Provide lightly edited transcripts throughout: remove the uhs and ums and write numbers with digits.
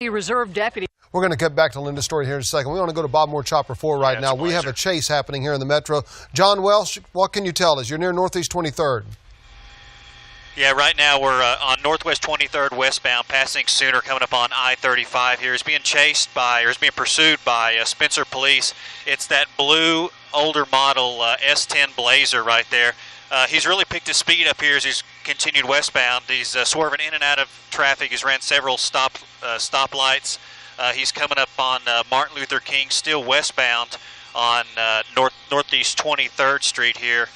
Reserve deputy. We're going to get back to Linda's story here in a second. We want to go to Bob Moore Chopper 4 right now. We have a chase happening here in the metro. John Welsh, what can you tell us? You're near Northeast 23rd. Yeah, right now we're on Northwest 23rd westbound, passing Sooner, coming up on I-35 here. He's being chased by, or is being pursued by Spencer police. It's that blue, older model S10 Blazer right there. He's really picked his speed up here as he's continued westbound. He's swerving in and out of traffic. He's ran several stoplights. He's coming up on Martin Luther King, still westbound on Northeast 23rd Street here.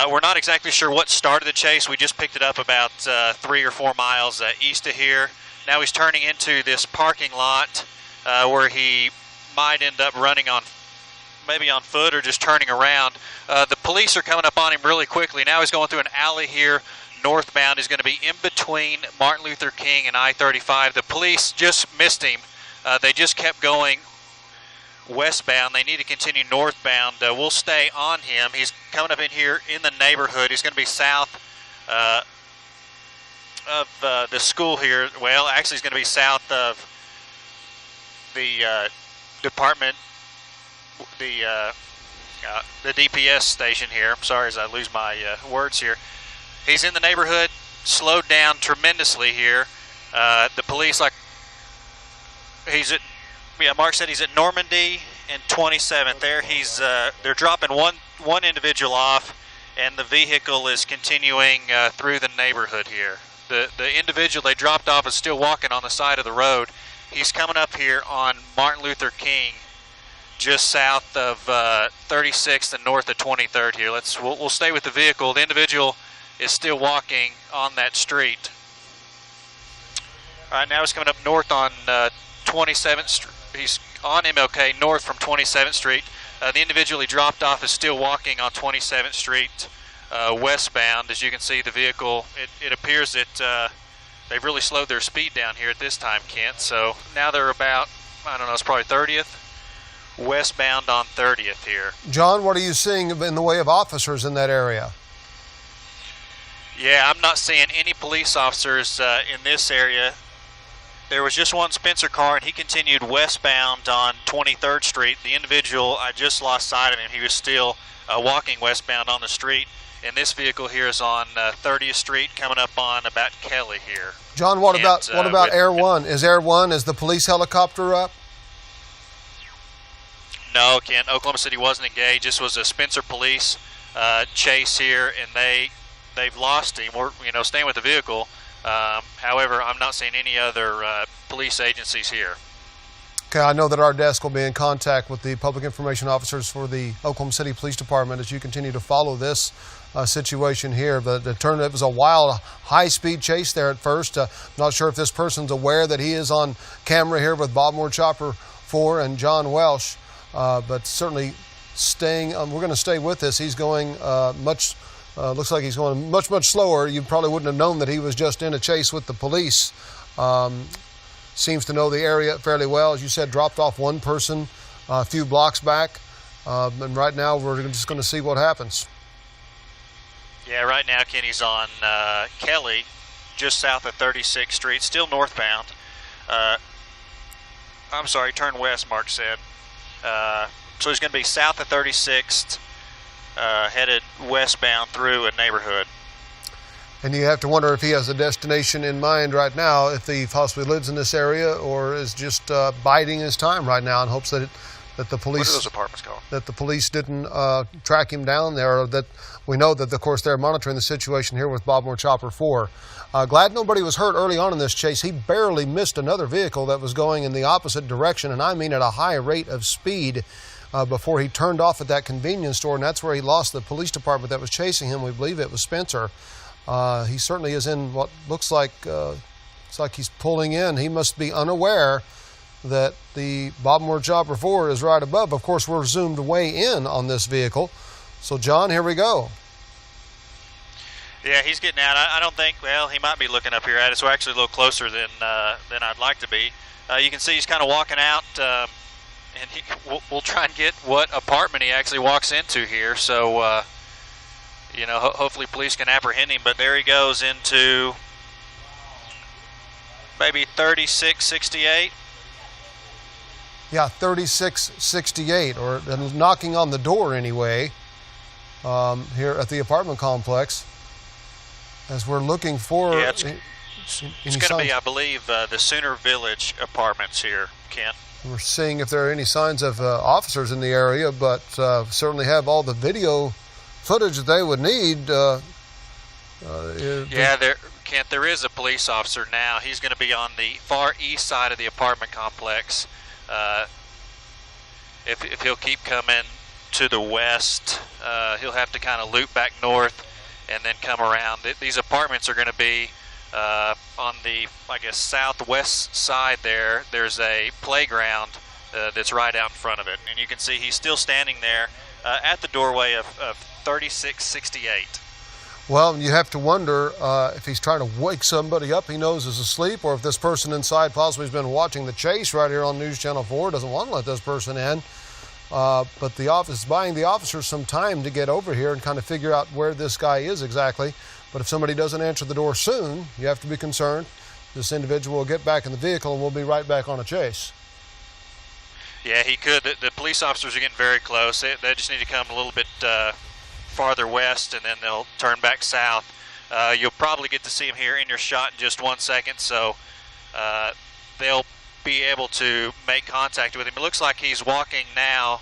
We're not exactly sure what started the chase. We just picked it up about 3 or 4 miles east of here. Now he's turning into this parking lot where he might end up running on, maybe on foot or just turning around. The police are coming up on him really quickly. Now he's going through an alley here northbound. He's going to be in between Martin Luther King and I-35. The police just missed him. They just kept going westbound. They need to continue northbound. We'll stay on him. He's coming up in here in the neighborhood. He's going to be south of the school here. Well, actually he's going to be south of the department, the DPS station here. I'm sorry as I lose my words here. He's in the neighborhood, slowed down tremendously here. The police, like, he's at, yeah, Mark said he's at Normandy and 27th. There he's, they're dropping one individual off, and the vehicle is continuing through the neighborhood here. The individual they dropped off is still walking on the side of the road. He's coming up here on Martin Luther King, just south of 36th and north of 23rd here. We'll stay with the vehicle. The individual is still walking on that street. All right, now he's coming up north on 27th Street. He's on MLK north from 27th Street. The individual he dropped off is still walking on 27th Street westbound. As you can see, the vehicle, it appears that they've really slowed their speed down here at this time, Kent. So now they're about, I don't know, it's probably 30th. Westbound on 30th here. John, what are you seeing in the way of officers in that area? Yeah, I'm not seeing any police officers in this area. There was just one Spencer car, and he continued westbound on 23rd Street. The individual, I just lost sight of him. He was still walking westbound on the street. And this vehicle here is on 30th Street, coming up on about Kelly here. John, what about Air One? Is Air One, is the police helicopter up? No, Kent. Oklahoma City wasn't engaged. This was a Spencer police chase here, and they've lost him. We're staying with the vehicle. However, I'm not seeing any other police agencies here. Okay, I know that our desk will be in contact with the public information officers for the Oklahoma City Police Department as you continue to follow this situation here. But it was a wild, high-speed chase there at first. Not sure if this person's aware that he is on camera here with Bob Moore Chopper 4 and John Welsh, but certainly we're going to stay with this. He's going looks like he's going much, much slower. You probably wouldn't have known that he was just in a chase with the police. Seems to know the area fairly well. As you said, dropped off one person a few blocks back. And right now we're just going to see what happens. Yeah, right now Kenny's on Kelly, just south of 36th Street, still northbound. I'm sorry, turn west, Mark said. So he's going to be south of 36th. Headed westbound through a neighborhood. And you have to wonder if he has a destination in mind right now, if he possibly lives in this area or is just biding his time right now in hopes that the police. What are those apartments called? That the police didn't track him down there, or that we know that, of course, they're monitoring the situation here with Bob Moore Chopper 4. Glad nobody was hurt early on in this chase. He barely missed another vehicle that was going in the opposite direction, and I mean at a high rate of speed. Before he turned off at that convenience store, and that's where he lost the police department that was chasing him. We believe it was Spencer. He certainly is in what looks like he's pulling in. He must be unaware that the Bob Moore Chopper 4 is right above. Of course, we're zoomed way in on this vehicle. So, John, here we go. Yeah, he's getting out. I don't think, well, he might be looking up here at us. We're actually a little closer than I'd like to be. You can see he's kind of walking out. And we'll try and get what apartment he actually walks into here. So, hopefully police can apprehend him. But there he goes into maybe 3668. Yeah, 3668, or knocking on the door anyway, here at the apartment complex, as we're looking for. Yeah, it's going to be, I believe, the Sooner Village apartments here, Kent. We're seeing if there are any signs of officers in the area, but certainly have all the video footage that they would need. Yeah, Kent, there is a police officer now. He's going to be on the far east side of the apartment complex. If he'll keep coming to the west, he'll have to kind of loop back north and then come around. These apartments are going to be on the, I guess, southwest side there. There's a playground that's right out in front of it. And you can see he's still standing there at the doorway of 3668. Well, you have to wonder if he's trying to wake somebody up he knows is asleep, or if this person inside possibly has been watching the chase right here on News Channel 4, doesn't want to let this person in. But the office is buying the officers some time to get over here and kind of figure out where this guy is exactly. But if somebody doesn't answer the door soon, you have to be concerned. This individual will get back in the vehicle and we'll be right back on a chase. Yeah, he could. The police officers are getting very close. They just need to come a little bit farther west, and then they'll turn back south. You'll probably get to see him here in your shot in just 1 second, so they'll be able to make contact with him. It looks like he's walking now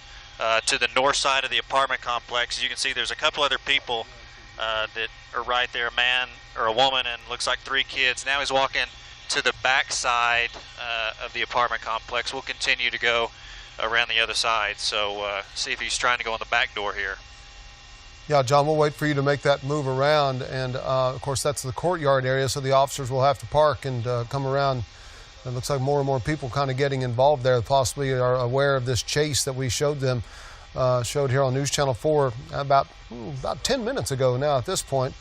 to the north side of the apartment complex. As you can see, there's a couple other people that are right there, a man or a woman, and looks like 3 kids. Now he's walking to the back side of the apartment complex. We'll continue to go around the other side, so see if he's trying to go in the back door here. Yeah, John, we'll wait for you to make that move around. And, of course, that's the courtyard area, so the officers will have to park and come around. It looks like more and more people kind of getting involved there, possibly are aware of this chase that we showed them, showed here on News Channel 4 about 10 minutes ago now at this point,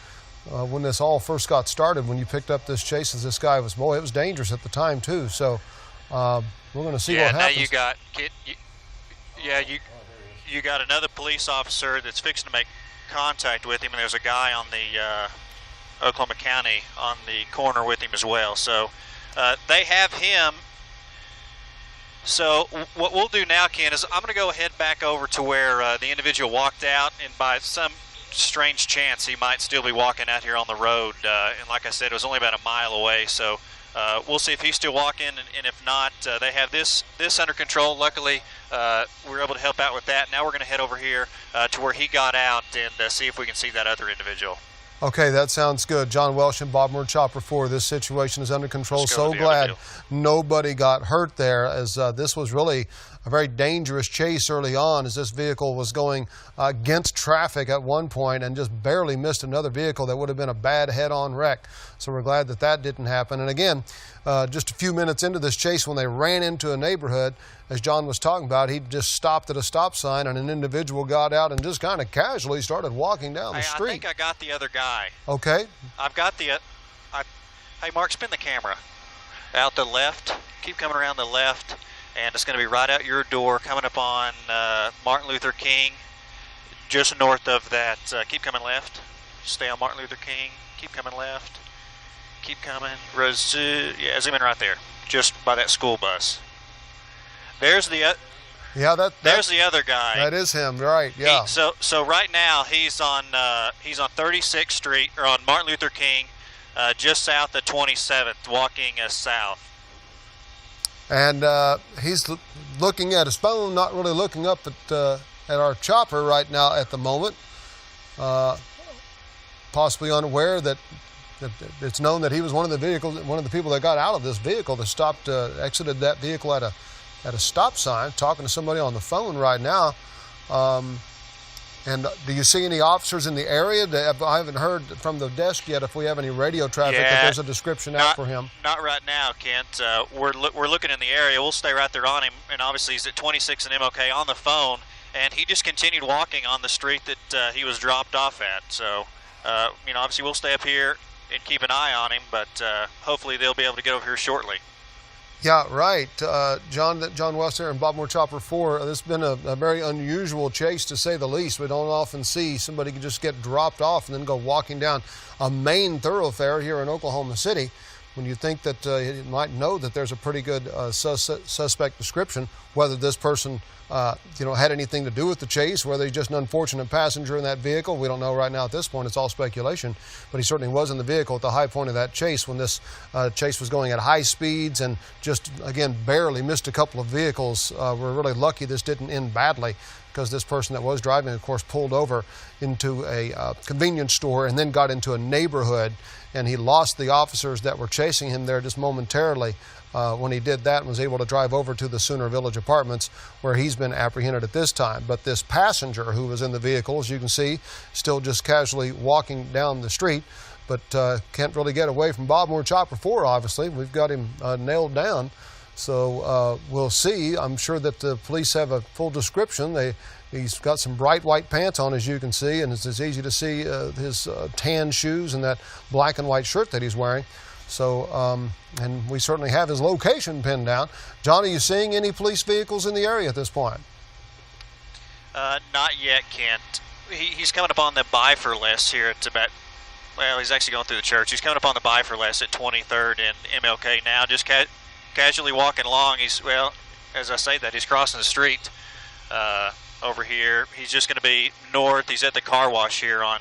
when this all first got started, when you picked up this chase as this guy was, boy, it was dangerous at the time, too. So we're going to see what happens. Yeah, now you got another police officer that's fixing to make contact with him, and there's a guy on the Oklahoma County on the corner with him as well. So they have him. So what we'll do now, Ken, is I'm going to go ahead back over to where the individual walked out, and by some strange chance he might still be walking out here on the road. And like I said, it was only about a mile away, so we'll see if he's still walking, and if not, they have this under control. Luckily, we were able to help out with that. Now we're going to head over here to where he got out and see if we can see that other individual. Okay, that sounds good. John Welsh and Bob Moore, Chopper 4. This situation is under control. So glad nobody got hurt there, as this was really a very dangerous chase early on, as this vehicle was going against traffic at one point and just barely missed another vehicle that would have been a bad head-on wreck. So we're glad that that didn't happen. And again, just a few minutes into this chase, when they ran into a neighborhood, as John was talking about, he just stopped at a stop sign, and an individual got out and just kind of casually started walking down the street. I think I got the other guy. Okay. I've got the hey, Mark, spin the camera out the left. Keep coming around the left, and it's going to be right out your door, coming up on Martin Luther King, just north of that. Keep coming left. Stay on Martin Luther King. Keep coming left. Keep coming. Yeah, zoom in right there, just by that school bus. There's the there's the other guy. That is him, right? Yeah. So right now he's on 36th Street, or on Martin Luther King, just south of 27th, walking south. And he's looking at his phone, not really looking up at our chopper right now at the moment. Possibly unaware that it's known that he was one of the people that got out of this vehicle, that stopped, exited that vehicle at a stop sign, talking to somebody on the phone right now. And do you see any officers in the area? I haven't heard from the desk yet if we have any radio traffic, if there's a description out for him. Not right now, Kent. We're looking in the area. We'll stay right there on him. And obviously he's at 26 and MLK on the phone, and he just continued walking on the street that he was dropped off at. So, obviously we'll stay up here and keep an eye on him, but hopefully they'll be able to get over here shortly. Yeah, right. John Welsh there and Bob Moore, Chopper 4. This has been a very unusual chase, to say the least. We don't often see somebody just get dropped off and then go walking down a main thoroughfare here in Oklahoma City. when you think that you might know that there's a pretty good suspect description, whether this person had anything to do with the chase, whether he's just an unfortunate passenger in that vehicle. We don't know right now at this point. It's all speculation. But he certainly was in the vehicle at the high point of that chase when this chase was going at high speeds and just, again, barely missed a couple of vehicles. We're really lucky this didn't end badly, because this person that was driving, of course, pulled over into a convenience store and then got into a neighborhood, and he lost the officers that were chasing him there just momentarily when he did that, and was able to drive over to the Sooner Village Apartments, where he's been apprehended at this time. But this passenger who was in the vehicle, as you can see, still just casually walking down the street, but can't really get away from Bob Moore Chopper 4, obviously. We've got him nailed down. So we'll see. I'm sure that the police have a full description. He's got some bright white pants on, as you can see, and it's easy to see his tan shoes and that black and white shirt that he's wearing. So, and we certainly have his location pinned down. John, are you seeing any police vehicles in the area at this point? Not yet, Kent. He's coming up on the BIFR list here. It's about, well, he's actually going through the church. He's coming up on the BIFR list at 23rd and MLK now, just casually walking along. He's, well, as I say that, he's crossing the street over here. He's just going to be north. He's at the car wash here on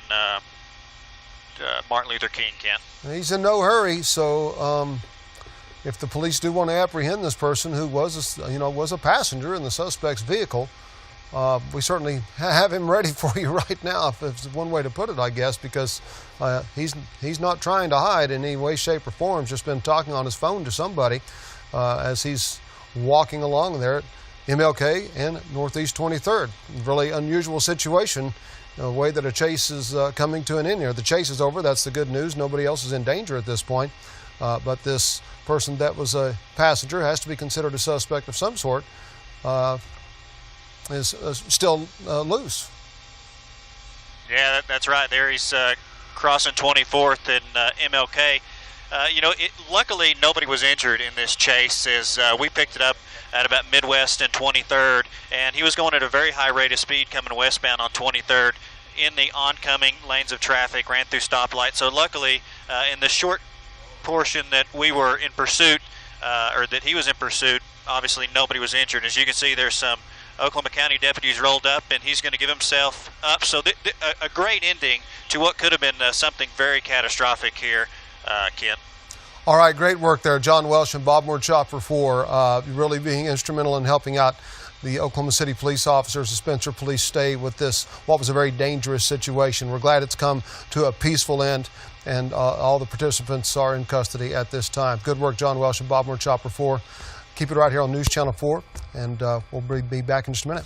Martin Luther King, Kent. He's in no hurry, so if the police do want to apprehend this person who was a passenger in the suspect's vehicle, we certainly have him ready for you right now, if it's one way to put it, I guess, because he's not trying to hide in any way, shape, or form. He's just been talking on his phone to somebody as he's walking along there at MLK and Northeast 23rd. Really unusual situation, the way that a chase is coming to an end here. The chase is over. That's the good news. Nobody else is in danger at this point. But this person that was a passenger has to be considered a suspect of some sort. Is still loose. Yeah, that's right. There he's crossing 24th and MLK. Luckily nobody was injured in this chase, as we picked it up at about Midwest and 23rd, and he was going at a very high rate of speed coming westbound on 23rd in the oncoming lanes of traffic, ran through stoplights. So luckily, in the short portion that we were in pursuit, or that he was in pursuit, obviously nobody was injured. As you can see, there's some Oklahoma County deputies rolled up, and he's going to give himself up. So a great ending to what could have been something very catastrophic here, Kent. All right, great work there, John Welsh and Bob Moore Chopper 4, really being instrumental in helping out the Oklahoma City police officers, the Spencer Police stay with this, what was a very dangerous situation. We're glad it's come to a peaceful end, and all the participants are in custody at this time. Good work, John Welsh and Bob Moore Chopper 4. Keep it right here on News Channel 4, and we'll be back in just a minute.